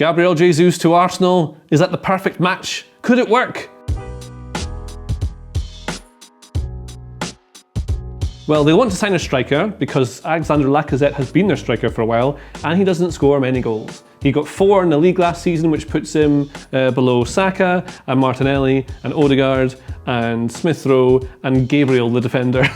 Gabriel Jesus to Arsenal, is that the perfect match? Could it work? Well, they want to sign a striker because Alexander Lacazette has been their striker for a while and he doesn't score many goals. He got 4 in the league last season, which puts him below Saka and Martinelli and Odegaard and Smith Rowe and Gabriel, the defender,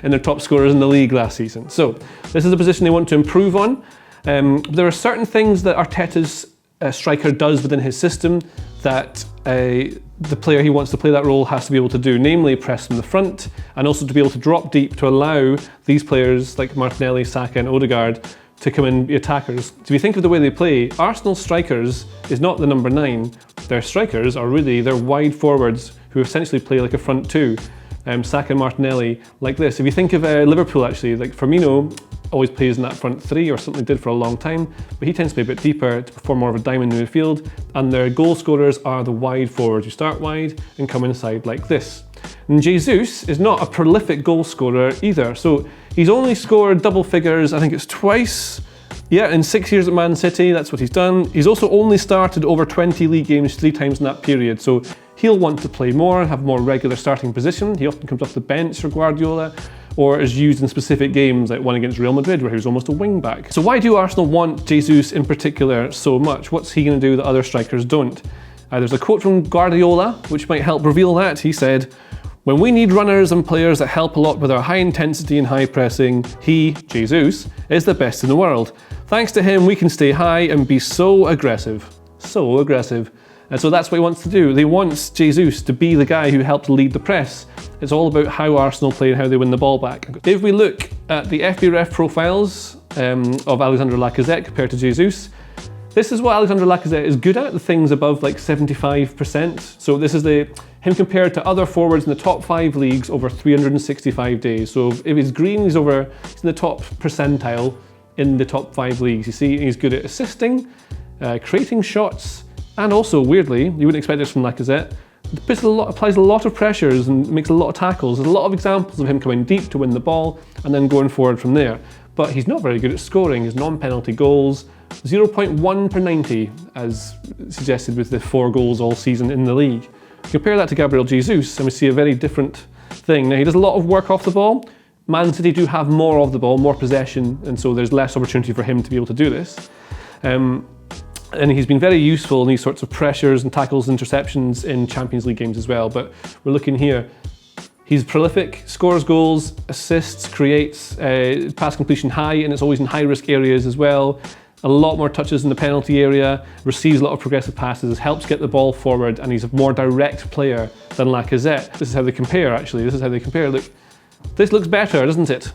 in their top scorers in the league last season. So this is a position they want to improve on. There are certain things that Arteta's striker does within his system that the player he wants to play that role has to be able to do, namely press from the front and also to be able to drop deep to allow these players like Martinelli, Saka and Odegaard to come in and be attackers. So if you think of the way they play, Arsenal's strikers is not the number 9. Their strikers are really their wide forwards who essentially play like a front 2. Saka and Martinelli like this. If you think of Liverpool actually, like Firmino always plays in that front 3 or something did for a long time, but he tends to be a bit deeper to perform more of a diamond in the midfield, and their goal scorers are the wide forwards who start wide and come inside like this. And Jesus is not a prolific goal scorer either, so he's only scored double figures, I think it's twice, yeah, in 6 years at Man City, that's what he's done. He's also only started over 20 league games 3 times in that period, so he'll want to play more, have more regular starting position. He often comes off the bench for Guardiola, or is used in specific games like one against Real Madrid where he was almost a wing back. So why do Arsenal want Jesus in particular so much? What's he going to do that other strikers don't? There's a quote from Guardiola which might help reveal that. He said, "When we need runners and players that help a lot with our high intensity and high pressing, he, Jesus, is the best in the world. Thanks to him we can stay high and be so aggressive." So aggressive. And so that's what he wants to do. They want Jesus to be the guy who helped lead the press. It's all about how Arsenal play and how they win the ball back. If we look at the FBref profiles of Alexander Lacazette compared to Jesus, this is what Alexander Lacazette is good at, the things above like 75%. So this is him compared to other forwards in the top 5 leagues over 365 days. So if he's green, he's in the top percentile in the top 5 leagues. You see, he's good at assisting, creating shots, and also, weirdly, you wouldn't expect this from Lacazette, applies a lot of pressures and makes a lot of tackles. There's a lot of examples of him coming deep to win the ball and then going forward from there. But he's not very good at scoring. His non-penalty goals, 0.1 per 90, as suggested with the 4 goals all season in the league. Compare that to Gabriel Jesus and we see a very different thing. Now, he does a lot of work off the ball. Man City do have more of the ball, more possession, and so there's less opportunity for him to be able to do this. And he's been very useful in these sorts of pressures and tackles and interceptions in Champions League games as well. But we're looking here, he's prolific, scores goals, assists, creates, pass completion high, and it's always in high risk areas as well. A lot more touches in the penalty area, receives a lot of progressive passes, helps get the ball forward, and he's a more direct player than Lacazette. This is how they compare actually, this is how they compare. Look, this looks better, doesn't it?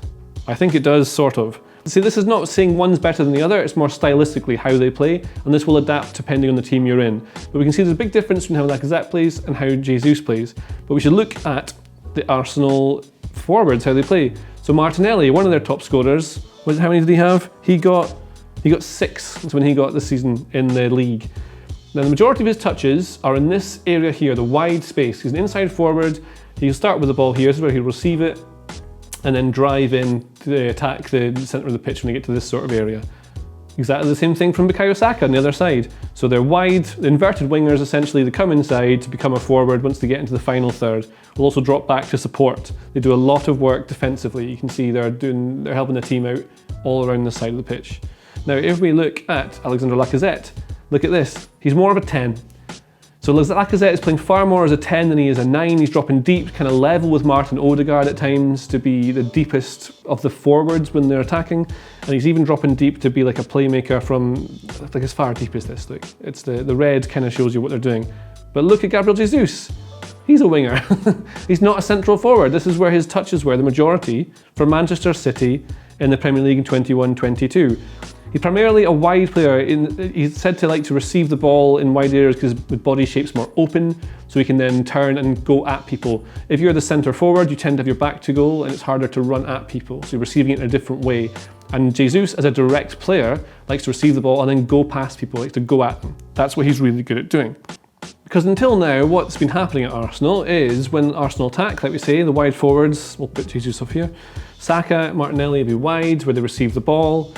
I think it does, sort of. See, this is not saying one's better than the other, it's more stylistically how they play, and this will adapt depending on the team you're in. But we can see there's a big difference between how Lacazette plays and how Jesus plays. But we should look at the Arsenal forwards, how they play. So Martinelli, one of their top scorers, how many did he have? He got 6, that's when he got this season in the league. Now the majority of his touches are in this area here, the wide space. He's an inside forward, he'll start with the ball here, this is where he'll receive it, and then drive in to attack the centre of the pitch when they get to this sort of area. Exactly the same thing from Bukayo Saka on the other side. So they're wide, inverted wingers essentially, they come inside to become a forward once they get into the final third. Will also drop back to support. They do a lot of work defensively. You can see they're helping the team out all around the side of the pitch. Now if we look at Alexander Lacazette, look at this, he's more of a 10. So Lacazette is playing far more as a 10 than he is a 9. He's dropping deep, kind of level with Martin Odegaard at times to be the deepest of the forwards when they're attacking. And he's even dropping deep to be like a playmaker from, like as far deep as this, look. It's the red kind of shows you what they're doing. But look at Gabriel Jesus. He's a winger. He's not a central forward. This is where his touches were, the majority, for Manchester City in the Premier League in 21-22. He's primarily a wide player. He's said to like to receive the ball in wide areas because his body shape's more open, so he can then turn and go at people. If you're the centre forward, you tend to have your back to goal and it's harder to run at people, so you're receiving it in a different way. And Jesus, as a direct player, likes to receive the ball and then go past people, likes to go at them. That's what he's really good at doing. Because until now, what's been happening at Arsenal is when Arsenal attack, like we say, the wide forwards, we'll put Jesus up here, Saka, Martinelli will be wide where they receive the ball.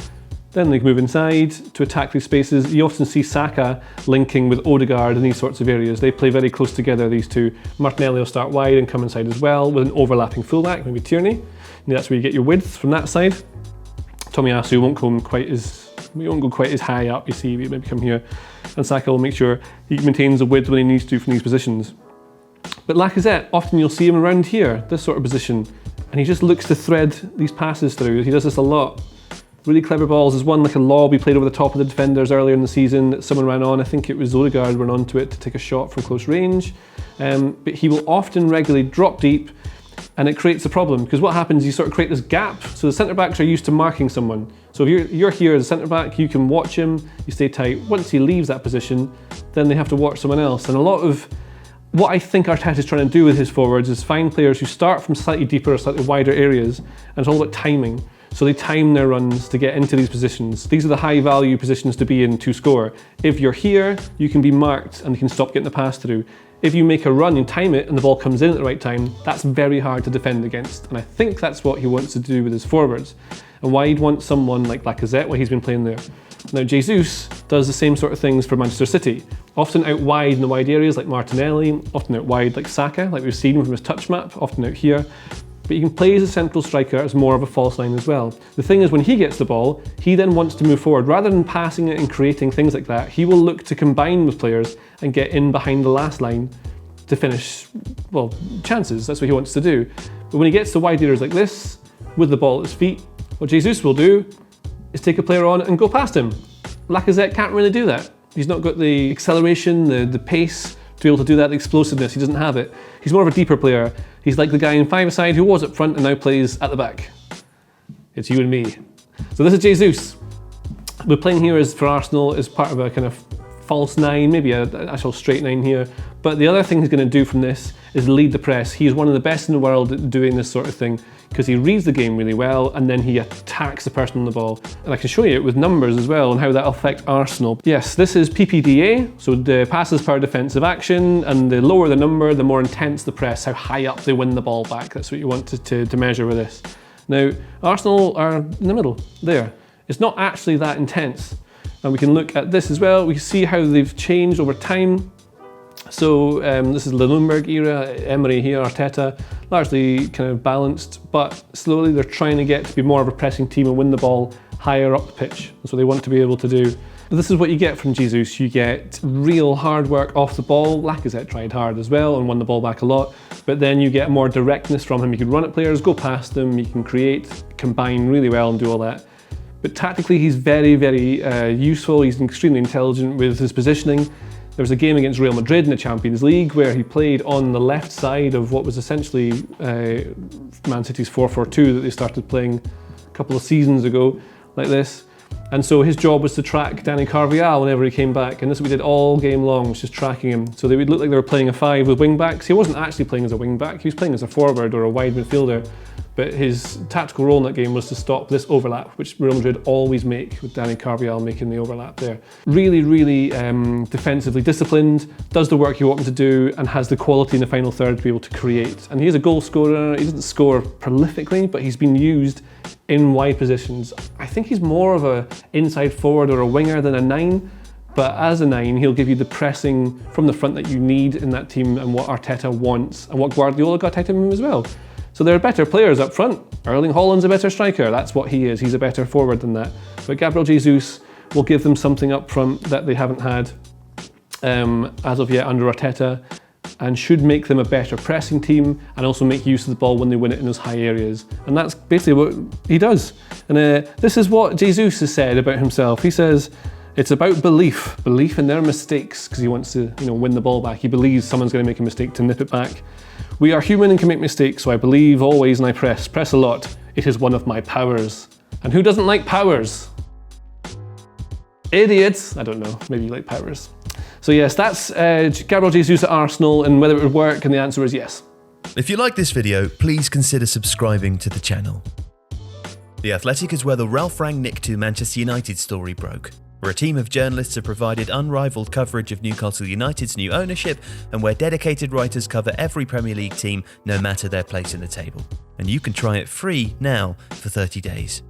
Then they can move inside to attack these spaces. You often see Saka linking with Odegaard in these sorts of areas. They play very close together, these two. Martinelli will start wide and come inside as well with an overlapping fullback, maybe Tierney. And that's where you get your width from that side. Tomiyasu won't go quite as high up, you see, he maybe come here. And Saka will make sure he maintains the width when he needs to from these positions. But Lacazette, often you'll see him around here, this sort of position, and he just looks to thread these passes through. He does this a lot. Really clever balls. There's one like a lob he played over the top of the defenders earlier in the season that someone ran on. I think it was Odegaard ran onto it to take a shot from close range. But he will often regularly drop deep, and it creates a problem because what happens is you sort of create this gap. So the centre backs are used to marking someone. So if you're here as a centre back, you can watch him, you stay tight. Once he leaves that position, then they have to watch someone else. And a lot of what I think Arteta is trying to do with his forwards is find players who start from slightly deeper or slightly wider areas, and it's all about timing. So they time their runs to get into these positions. These are the high value positions to be in to score. If you're here, you can be marked and you can stop getting the pass through. If you make a run and time it and the ball comes in at the right time, that's very hard to defend against. And I think that's what he wants to do with his forwards. And why he'd want someone like Lacazette, where he's been playing there. Now Jesus does the same sort of things for Manchester City. Often out wide in the wide areas like Martinelli, often out wide like Saka, like we've seen from his touch map, often out here. But you can play as a central striker as more of a false nine as well. The thing is, when he gets the ball, he then wants to move forward. Rather than passing it and creating things like that, he will look to combine with players and get in behind the last line to finish, well, chances. That's what he wants to do. But when he gets to wide areas like this, with the ball at his feet, what Jesus will do is take a player on and go past him. Lacazette can't really do that. He's not got the acceleration, the pace to be able to do that, the explosiveness. He doesn't have it. He's more of a deeper player. He's like the guy in five-a-side who was up front and now plays at the back. It's you and me. So this is Jesus. We're playing here as for Arsenal as part of a kind of false nine, maybe an actual straight nine here. But the other thing he's going to do from this is lead the press. He is one of the best in the world at doing this sort of thing because he reads the game really well and then he attacks the person on the ball. And I can show you it with numbers as well and how that'll affect Arsenal. Yes, this is PPDA, so the passes per defensive action, and the lower the number, the more intense the press, how high up they win the ball back. That's what you want to measure with this. Now, Arsenal are in the middle, there. It's not actually that intense. And we can look at this as well. We can see how they've changed over time. So this is the Lundberg era, Emery here, Arteta, largely kind of balanced, but slowly they're trying to get to be more of a pressing team and win the ball higher up the pitch. That's what they want to be able to do. But this is what you get from Jesus. You get real hard work off the ball. Lacazette tried hard as well and won the ball back a lot, but then you get more directness from him. You can run at players, go past them, you can create, combine really well and do all that. But tactically, he's very, very useful. He's extremely intelligent with his positioning. There was a game against Real Madrid in the Champions League where he played on the left side of what was essentially Man City's 4-4-2 that they started playing a couple of seasons ago, like this. And so his job was to track Dani Carvajal whenever he came back, and this is what we did all game long, was just tracking him. So they would look like they were playing a five with wing backs. He wasn't actually playing as a wing back, he was playing as a forward or a wide midfielder. But his tactical role in that game was to stop this overlap, which Real Madrid always make, with Dani Carvajal making the overlap there. Really, really defensively disciplined, does the work you want him to do, and has the quality in the final third to be able to create. And he's a goal scorer. He doesn't score prolifically, but he's been used in wide positions. I think he's more of an inside forward or a winger than a nine. But as a nine, he'll give you the pressing from the front that you need in that team and what Arteta wants and what Guardiola got out of him as well. So there are better players up front. Erling Haaland's a better striker. That's what he is. He's a better forward than that. But Gabriel Jesus will give them something up front that they haven't had as of yet under Arteta, and should make them a better pressing team and also make use of the ball when they win it in those high areas. And that's basically what he does. And this is what Jesus has said about himself. He says, it's about belief in their mistakes, because he wants to, win the ball back. He believes someone's going to make a mistake to nip it back. We are human and can make mistakes, so I believe always and I press a lot. It is one of my powers. And who doesn't like powers? Idiots. I don't know, maybe you like powers. So yes, that's Gabriel Jesus at Arsenal, and whether it would work, and the answer is yes. If you like this video, please consider subscribing to the channel. The Athletic is where the Ralph Rangnick to Manchester United story broke, where a team of journalists have provided unrivaled coverage of Newcastle United's new ownership, and where dedicated writers cover every Premier League team no matter their place in the table. And you can try it free now for 30 days.